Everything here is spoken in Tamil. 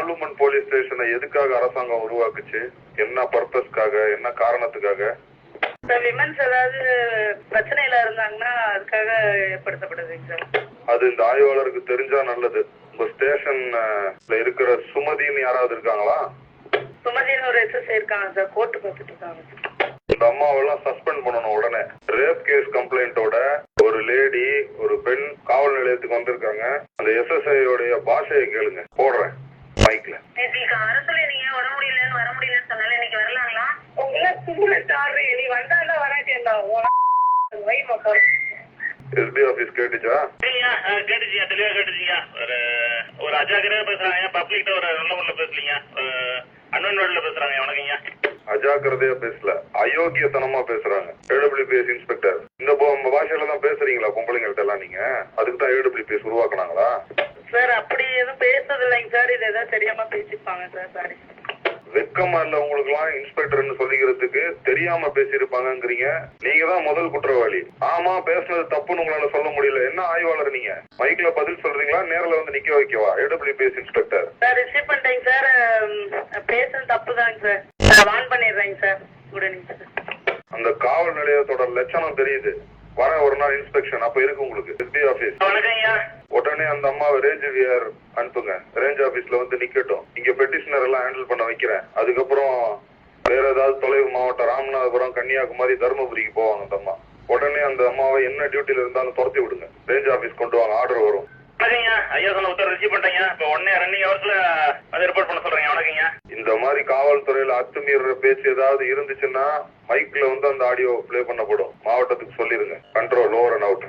மாலுமன் போலீஸ் ஸ்டேஷனை எதுக்காக அரசாங்கம் உருவாக்குச்சு? என்ன பர்பஸ்க்காக, என்ன காரணத்துக்காக? விமன்ஸ் ஏதாவது பிரச்சனையில இருந்தாங்கன்னா அதுக்காக ஏற்படுத்தப்படுதுங்க சார். அது இந்த ஆய்வாளருக்கு தெரிஞ்சா நல்லது. உங்க ஸ்டேஷன்ல இருக்கிற சுமதின்னு யாராவது இருக்காங்களா? சுமதின்னு ஒரு எஸ்எஸ்ஐ இருக்காங்க சார், கோர்ட்டு பார்த்துட்டு இருக்காங்க. இந்த அம்மாவெல்லாம் சஸ்பெண்ட் பண்ணணும் உடனே. ரேப் கேஸ் கம்ப்ளைண்டோட ஒரு லேடி, ஒரு பெண் காவல் நிலையத்துக்கு வந்திருக்காங்க. அந்த எஸ்எஸ்ஐ உடைய பாஷையை கேளுங்க. போடுறேன் மைக்ல. அரசுல நீங்க வர முடியலன்னு சொன்னால இன்னைக்கு வரலாங்களா? நீ வந்தாலும் வராட்டேன்டா எஸ்பி ஆபீஸ் கேட்டுச்சா? கேட்டுச்சியா, தெளிவா கேட்டுச்சியா. ஒரு அஜாக்கிரதையா பேசுறாங்க, பப்ளிக்ட ஒரு நல்ல முறையில பேசலீங்க, அன்வன் வேர்ட்ல பேசுறாங்க. வணக்கங்க. அஜாக்கிரதையா பேசல, அயோக்கியத்தனமா பேசுறாங்க. ஏடபிள்யூபிஎஸ் இன்ஸ்பெக்டர் இந்த பாஷையில தான் பேசுறீங்களா பொம்பளைங்கள்ட்ட எல்லாம்? நீங்க அதுக்கு தான் ஏடபிள்யூபிஎஸ் உருவாக்குனாங்களா? சார் அப்படி எதுவும் பேசுறது இல்லைங்க சார், இது ஏதாவது தெரியாம பேசிப்பாங்க சார். சாரி. வெக்கமா இல்ல உங்களுக்கு எல்லாம் இன்ஸ்பெக்டர்னு சொல்லிக்கிறதுக்கு? தெரியாம பேசியிருப்பாங்கிறீங்க. நீங்க தான் முதல் குற்றவாளி. ஆமா, பேசுனது தப்புன்னு உங்களால சொல்ல முடியல. என்ன ஆய்வாளர் நீங்க? மைக்ல பதில் சொல்றீங்களா, நேரில் வந்து நிக்க வைக்கவா? ஏடபிள்யூபிஎஸ் இன்ஸ்பெக்டர் சார் ரிசீவ் பண்ணிட்டேங்க சார். பேசுறது தப்புதாங்க சார், வான் பண்ணிடுறேங்க சார். அந்த காவல் நிலையத்தோட லட்சணம் தெரியுது. வர ஒரு நாள் இன்ஸ்பெக்ஷன் அப்ப இருக்கு உங்களுக்கு. எஸ்பி ஆபீஸ் உடனே அந்த அம்மாவை ரேஞ்ச் விஆர் அனுப்புங்க. ரேஞ்ச் ஆபீஸ்ல வந்து நிக்கட்டும். இங்க பெட்டிஷனர் எல்லாம் ஹேண்டில் பண்ண வைக்கிறேன். அதுக்கப்புறம் வேற ஏதாவது தொலைவு மாவட்டம், ராமநாதபுரம், கன்னியாகுமரி, தருமபுரிக்கு போவாங்க அந்த அம்மா. உடனே அந்த அம்மாவை என்ன டியூட்டில இருந்தாலும் துரத்தி விடுங்க. ரேஞ்ச் ஆபீஸ் கொண்டு வாங்க, ஆர்டர் வரும். ஐயா சொன்ன உத்தரவு ரிசீவ் பண்ணிட்டீங்க. இப்போ உடனே ரன்னிங் ஹவர்ஸ்ல அதை ரிப்போர்ட் பண்ண சொல்றீங்க. வணக்கங்க. இந்த மாதிரி காவல்துறையில அத்துமீற பேச்சு ஏதாவது இருந்துச்சுன்னா மைக்ல வந்து அந்த ஆடியோ பிளே பண்ணப்படும். மாவட்டத்துக்கு சொல்லிருங்க. Control over and out.